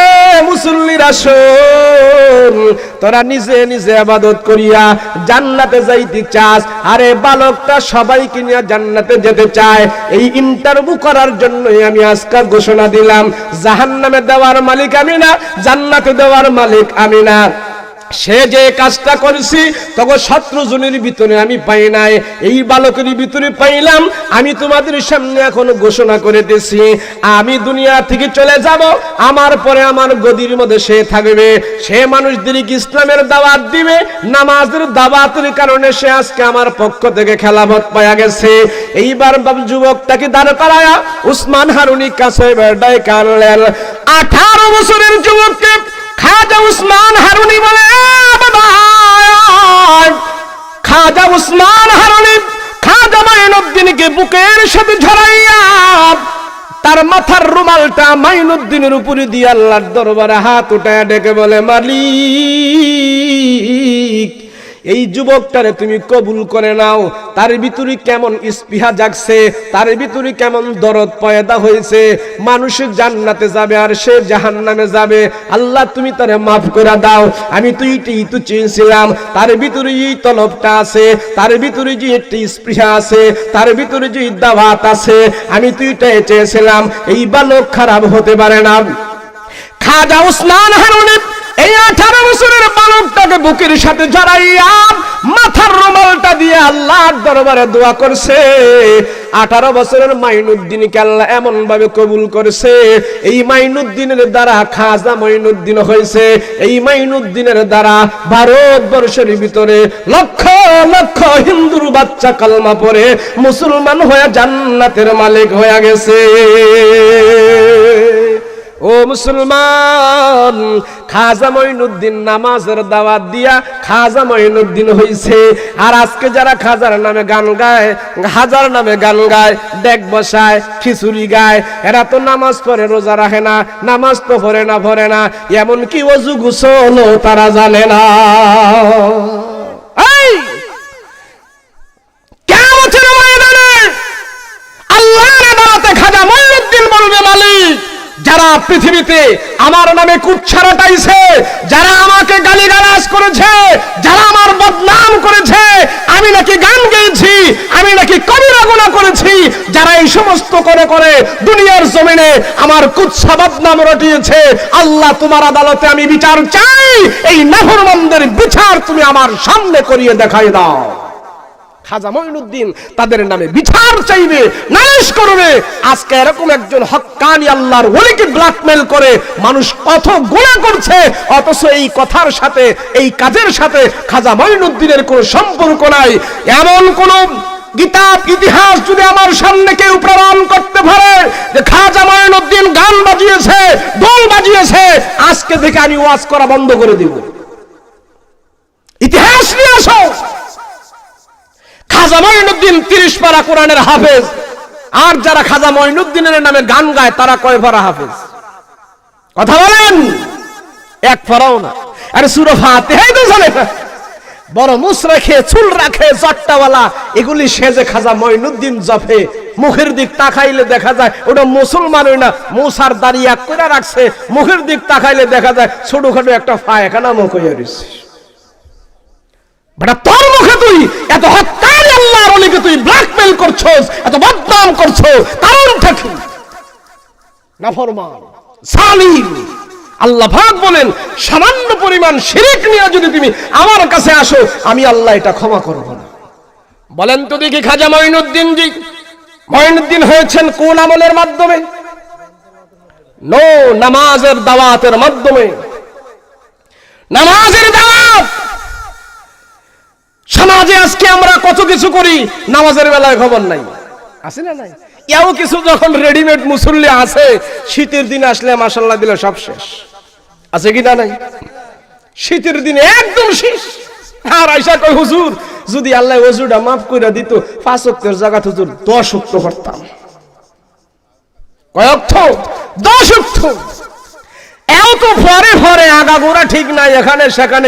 মুসল্লিরা শোন, তোরা নিজে নিজে ইবাদত করিয়া জান্নাতে যাইতে চাস, আরে বালকটা সবাইকে নিয়ে জান্নাতে যেতে চায়। এই ইন্টারভিউ করার জন্যই আমি আজকে ঘোষণা দিলাম, জাহান্নামে দেওয়ার মালিক আমি না, জান্নাতে দেওয়ার মালিক আমি না। সে যে কাজটা করেছি তখন 17 জনের ভিতরে আমি পাই নাই, এই বালকের ভিতরে পাইলাম। আমি তোমাদের সামনে এখন ঘোষণা করে দিয়েছি, আমি দুনিয়া থেকে চলে যাব, আমার পরে আমার গদির মধ্যে সে থাকবে, সে মানুষদেরকে ইসলামের দাওয়াত দিবে, নামাজের দাওয়াতের কারণে সে আজকে আমার পক্ষ থেকে খেলাফত পাওয়া গেছে। এইবার যুবকটাকে দাঁড় করায়া উসমান হারুনি কাছে ডাইকা আনলেন। 18 বছরের যুবককে খাজা উসমান হারুনি বলে, বাবা খাজা উসমান হারুনি খাজা মাইনুদ্দিনকে বুকের সাথে ঝরাইয়া তার মাথার রুমালটা মাইনুদ্দিনের উপরে দিয়ে আল্লাহর দরবারে হাত উঠায় ডেকে বলে, মালিক এই যুবকটারে তুমি কবুল করে নাও। তার ভিতরে কেমন স্পৃহা জাগছে, তার ভিতরে কেমন দরদ পয়দা হয়েছে, মানুষ জান্নাতে যাবে আর সে জাহান্নামে যাবে, আল্লাহ তুমি তারে মাফ করে দাও। আমি তো এইটাই তো চেয়েছিলাম, তার ভিতরে এই তলবটা আছে, তার ভিতরে যে একটি স্পৃহা আছে, তার ভিতরে যে দাওয়াত আছে, আমি তো এটাই চেয়েছিলাম। এই বালক খারাপ হতে পারে না। খাজা উসমান হারুনি এই 18 বছরের বালকটাকে বুকের সাথে জড়াইয়া মাথার রুমালটা দিয়ে আল্লাহর দরবারে দোয়া করছে। 18 বছরের মাইনুদ্দিনকে আল্লাহ এমন ভাবে কবুল করেছে, এই মাইনুদ্দিনের দ্বারা খাজা মাইনুদ্দিন হয়েছে। এই মাইনুদ্দিনের দ্বারা ভারতবর্ষের ভিতরে লক্ষ লক্ষ হিন্দুর বাচ্চা কালমা পড়ে মুসলমান হয়ে জান্নাতের মালিক হয়ে গেছে। ও মুসলমান, খাজা মাইনুদ্দিন নামাজের দাওয়াত দিয়া খাজা মাইনুদ্দিন হইছে। আর আজকে যারা খাজার নামে গান গায়, হাজার নামে গান গায়, ডেক বসায়, খিচুড়ি গায়, এরা তো নামাজ পড়ে রোজা রাখে না, নামাজ তো পড়ে না, এমনকি ওযু গোসলও তারা জানে না। এই কিয়ামতের ময়দানে আল্লাহর আদালতে খাজা মাইনুদ্দিন বলবে, মালিক যারা পৃথিবীতে আমার নামে কুচ্ছা রটাইছে, যারা আমাকে গালিগালাজ করেছে, যারা আমার বদনাম করেছে, আমি নাকি গান গেয়েছি, আমি নাকি কবিরা গুনাহ করেছি, যারা এই সমস্ত করে করে দুনিয়ার জমিনে আমার কুচ্ছা বদনাম রটিয়েছে, আল্লাহ তোমার আদালতে আমি বিচার চাই, এই নাফরমানদের বিচার তুমি আমার সামনে করিয়ে দেখাই দাও। খাজা মাইনুদ্দিন তাদের নামে বিচার চাইবে, নালিশ করবে। আজকে এরকম একজন হক্কানি আল্লাহর ওলিকে ব্ল্যাকমেল করে মানুষ কত গুনাহ করছে, অথচ এই কথার সাথে, এই কাজের সাথে খাজা মাইনুদ্দিনের কোনো সম্পর্ক নাই। এমন কোন কিতাব ইতিহাস যদি আমার সামনে কেউ প্রমাণ করতে পারে যে খাজা মাইনুদ্দিন গান বাজিয়েছে, ঢোল বাজিয়েছে, আজকে থেকে আমি ওয়াজ করা বন্ধ করে দিব। ইতিহাস নিয়ে আসো। খাজা মাইনুদ্দিন 30 পারা কোরআনের হাফেজ, আর যারা খাজা মঈনুদ্দিনের নামে গান গায় তারা কয় পারা হাফেজ? কথা বলেন। এক পারাও না। আরে সূরা ফাতিহাই তো জানে না। বড় মুছ রাখে, চুল রাখে, জট্টাওয়ালা, এগুলি সেজে খাজা মঈনুদ্দিন জপে। মুখের দিক তাকাইলে দেখা যায় ওটা মুসলমানই না, মুসার দাড়ি এক করে রাখছে। মুখের দিক তাকাইলে দেখা যায় ছোটখাটো একটা পায়খানা মুখ হয়ে রয়েছে। বেটা তোর মুখে তুই এত হত্যাকারী আল্লাহর ওলিকে তুই ব্ল্যাকমেল করছস, এত বদনাম করছো, কারণটা কি? নাফরমান, জালিম। আল্লাহ পাক বলেন সামান্য পরিমাণ শিরক নিয়ে যদি তুমি আমার কাছে আসো, আমি আল্লাহ এটা ক্ষমা করব না। বলেন তো দেখি খাজা মঈনুদ্দিন হয়েছেন কোন আমলের মাধ্যমে? নো, নামাজের দাওয়াতের মাধ্যমে। নামাজের দাওয়াত। সমাজে আজকে আমরা কত কিছু করি, নামাজের বেলায় খবর নাই। আছে না নাই? এও কিছু যখন রেডিমেড মুসল্লি আছে, শীতের দিন আসলে মাশাআল্লাহ দিলে সব শেষ। আছে কি না নাই? শীতের দিনে একদম শেষ। আর আয়েশা কয় হুজুর যদি আল্লাহ ওযুটা মাফ কইরা দিত 5 ওয়াক্তের জায়গা হুজুর 10 ওয়াক্ত করতাম। কয় ওয়াক্ত? 10 ওয়াক্ত। এও তো পরে পরে আগাগোড়া ঠিক নাই, এখানে সেখানে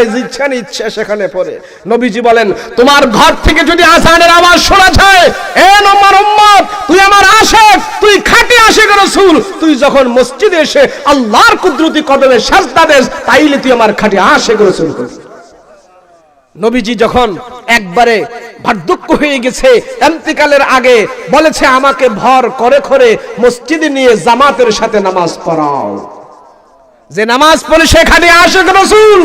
ইচ্ছা সেখানে পড়ে। নবীজি বলেন তোমার ঘর থেকে যদি আযানের আওয়াজ শোনা যায়, এ আমার উম্মত, তুই আমার আশিক, তুই খাঁটি আশিক রাসূল, তুই যখন মসজিদে এসে আল্লাহর কুদরতি কদমে সিজদা দেস, তাইলে তুই আমার খাঁটি আশিক রাসূল কবি। নবীজি যখন একবারে বার্ধক্য হয়ে গেছে, ইন্তেকালের আগে বলেছে আমাকে ভর করে করে মসজিদে নিয়ে জামাতের সাথে নামাজ পড়াও। যে নামাজ পড়ে সে খাঁটি আশিক রাসূল।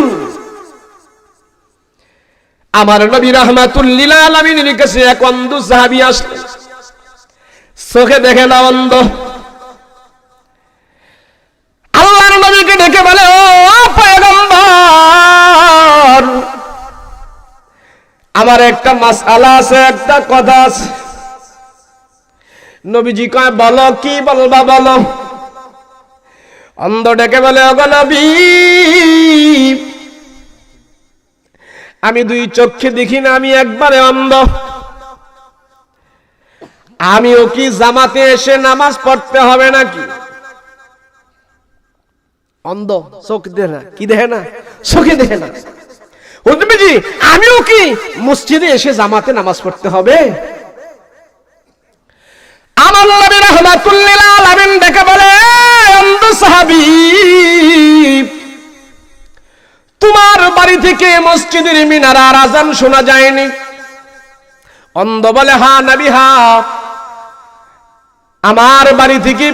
আমার নবী রাহমাতুল লিল আলামিনের কাছে এক অন্ধ সাহাবী আসলেন, চোখে দেখে না, অন্ধ। আল্লাহর নবীকে ডেকে বলে ও পয়গম্বর, আমার একটা মাসআলা আছে, একটা কথা আছে। নবীজি কয় বলো, কি বলবা বলো। অন্ধ ডেকে বলে ওগো নবী, আমি 2 চক্ষে দেখি না, আমি একবারে অন্ধ। আমিও কি জামাতে এসে নামাজ পড়তে হবে নাকি? অন্ধ, চোখ দেখে না। কি দেখে না? চোখে দেখে না। নবীজি আমিও কি মসজিদে এসে জামাতে নামাজ পড়তে হবে? আমার নবী রাহমাতুল লিল আলামিন ডেকে বলে অন্ধ সাহাবী, তোমার বাড়ি থেকে মসজিদের মিনারার আযান শোনা যায়নি? অন্ধ বলে হ্যাঁ নবী, হ্যাঁ, আমার বাড়ি থেকে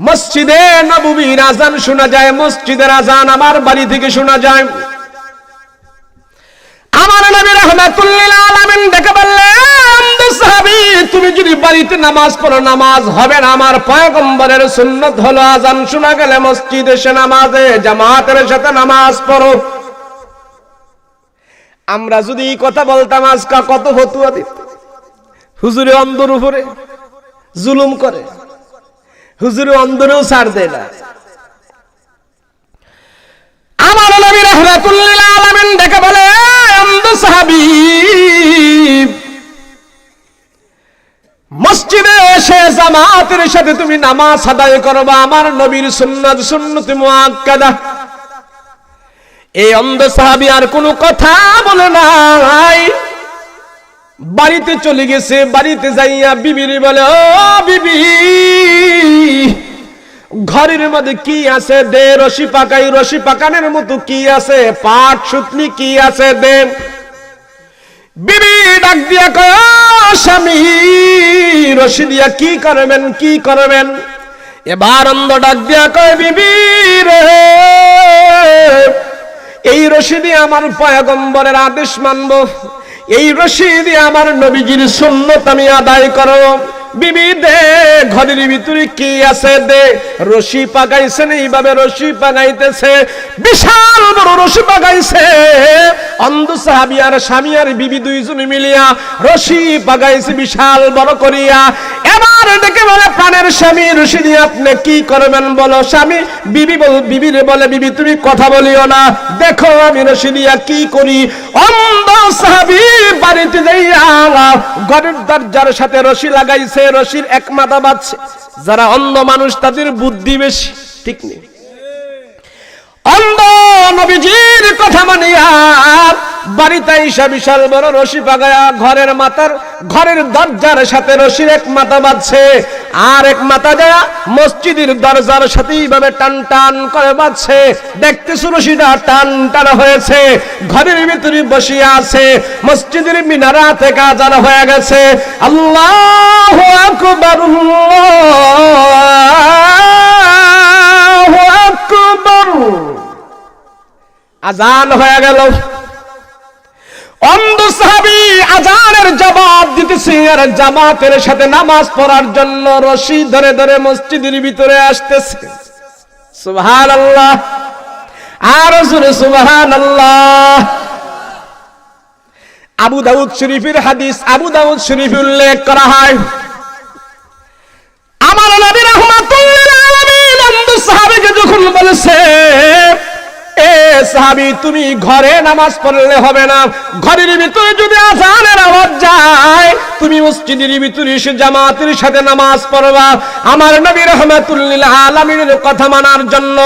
মসজিদে নববীর আযান শোনা যায়, মসজিদের আযান আমার বাড়ি থেকে শোনা যায়। আমার নবী রাহমাতুল লিল আলামিন ডেকে বললেন অন্ধ সাহাবী, তুমি যদি বাড়িতে নামাজ পড়ো নামাজ হবে না। আমার পয়গম্বরের সুন্নাত হলো আযান শোনা গেলে মসজিদে এসে নামাজে জামাতের সাথে নামাজ পড়ো। আমরা যদি এই কথা বলতাম আজকে কত ফতোয়া দিত। হুজুরে অন্ধর উপরে জুলুম করে, হুজুরে অন্ধরেও ছাড় দেয় না। আমার নবী রাহমাতুল লিল আলামিন ডেকে বলে অন্ধ সাহাবী, মসজিদে এসে জামাতের সাথে তুমি নামাজ আদায় করবা, আমার নবীর সুন্নাত, সুন্নতে মুআক্কাদা। এই অন্ধ সাহাবী আর কোনো কথা বলে নাই, বাড়িতে চলে গেছে। বাড়িতে যাইয়া বিবির বলে ও বিবি, ঘরের মধ্যে কি আছে দে, রশি পাকাই, রশি পাকানোর মতো কি আছে, পাট সুতলি কি আছে দে। বিবি ডাক দিয়া কয় স্বামী, রশি দিয়া কি করবেন, কি করবেন? এবার অন্ধ ডাক দিয়া কয় বিবি রে, এই রশি দিয়ে আমার পয়গম্বরের আদেশ মানব, এই রশি দিয়ে আমার নবীজির সুন্নাত আমি আদায় করব। বিবি দে, ঘরের ভিতরে কি আছে দে। রশি পাকাইছেন, এইভাবে রশি পাকাইতেছে, বিশাল বড় রশি পাকাইছে। অন্ধ সাহাবী আর স্বামী আর বিবি দুইজনে মিলিয়া রশি পাগাইছে বিশাল বড় করিয়া। এবার ডেকে বলে, প্রাণের স্বামী রশি দিয়ে আপনি কি করবেন বলো। স্বামী বিবিরে বলে, বিবি তুমি কথা বলিও না, দেখো আমি রশি দিয়া কি করি। অন্ধ সাহাবী বাড়িতে যাইয়া ঘরের দরজার সাথে রশি লাগাইছে, রশির এক মাথা বাঁধছে। যারা অন্ধ মানুষ তাদের বুদ্ধি বেশি, ঠিক নেই। অন্ধ নবীজির কথা মানিয়া বাড়িতে এসে বিশাল বড় রশি পাগায়া ঘরের দরজার সাথে রশির এক মাথা বাঁধছে, আর এক মাথা দেয়া মসজিদের দরজার সাথে এইভাবে টান টান করে বাঁধছে। দেখতেছ রশিটা টান টান হয়েছে, ঘরের ভিতরে বসিয়া আছে। মসজিদের মিনারা থেকে আজান হয়ে গেছে, আল্লাহু আকবার আল্লাহু আকবার, আজান হয়ে গেল। অন্ধ সাহাবী আজানের জবাব দিতেছে আর জামাতের সাথে নামাজ পড়ার জন্য রশি ধরে ধরে মসজিদের ভিতরে আসতেছে। সুবহানাল্লাহ, আর জোরে সুবহানাল্লাহ। আবু দাউদ শরীফের হাদিস, আবু দাউদ শরীফে উল্লেখ করা হয়, আমার নবী রাহমাতুল্লিল আলামিন অন্ধ সাহাবীকে যখন বলেছে, এ সাহাবী তুমি ঘরে নামাজ পড়লে হবে না, ঘরের ভিতরে যদি আজানের আওয়াজ যায় তুমি মসজিদের ভিতরে এসে জামাতের সাথে নামাজ পড়বা। আমার নবী রাহমাতুল্লিল আলামিনের কথা মানার জন্য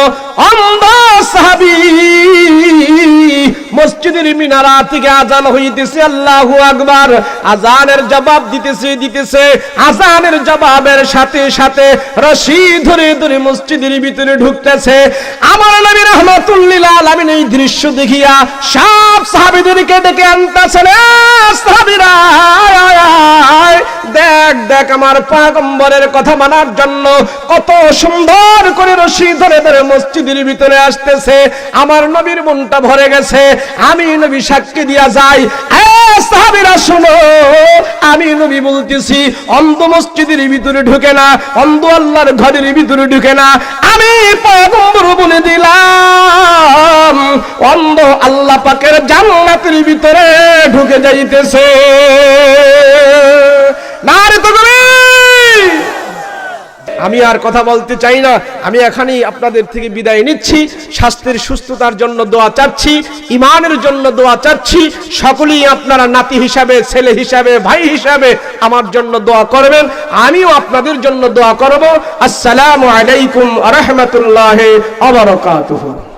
অন্ধ সাহাবী মসজিদের মিনারা থেকে আজান হইতেছে, আল্লাহু আকবার, আজানের জবাব দিতেছে। আজানের জবাবের সাথে সাথে রশি ধরে ধরে মসজিদের ভিতরে ঢুকতেছে। আমার নবী রাহমাতুল্লিল আলামিন এই দৃশ্য দেখিয়া সব সাহাবীদেরকে ডেকে আনতেছেন, সাহাবীরা দেখ দেখ আমার পয়গম্বরের কথা মানার জন্য কত সুন্দর করে রশি ধরে ধরে মসজিদের ভিতরে আসতেছে। আমার নবীর মনটা ভরে গেছে, আমি নবী সাক্ষী দিয়া যাই। সাহাবীরা শুনো, আমি নবী বলতেছি অন্ধ মসজিদের ভিতরে ঢুকে না, অন্ধ আল্লাহর ঘরের ভিতরে ঢুকে না। আমি পয়গম্বর বলে দিলাম অন্ধ আল্লাহ পাকের জান্নাতের ভিতরে ঢুকে যাইতেছে। নারে তাকবীর। আমি আর কথা বলতে চাই না, আমি এখানেই আপনাদের থেকে বিদায় নিচ্ছি। স্বাস্থ্যের সুস্থতার জন্য দোয়া চাচ্ছি, ঈমানের জন্য দোয়া চাচ্ছি। সকলেই আপনারা নাতি হিসাবে, ছেলে হিসাবে, ভাই হিসাবে আমার জন্য দোয়া করবেন, আমিও আপনাদের জন্য দোয়া করব। আসসালামু আলাইকুম ওয়া রাহমাতুল্লাহি ওয়া বারাকাতুহু।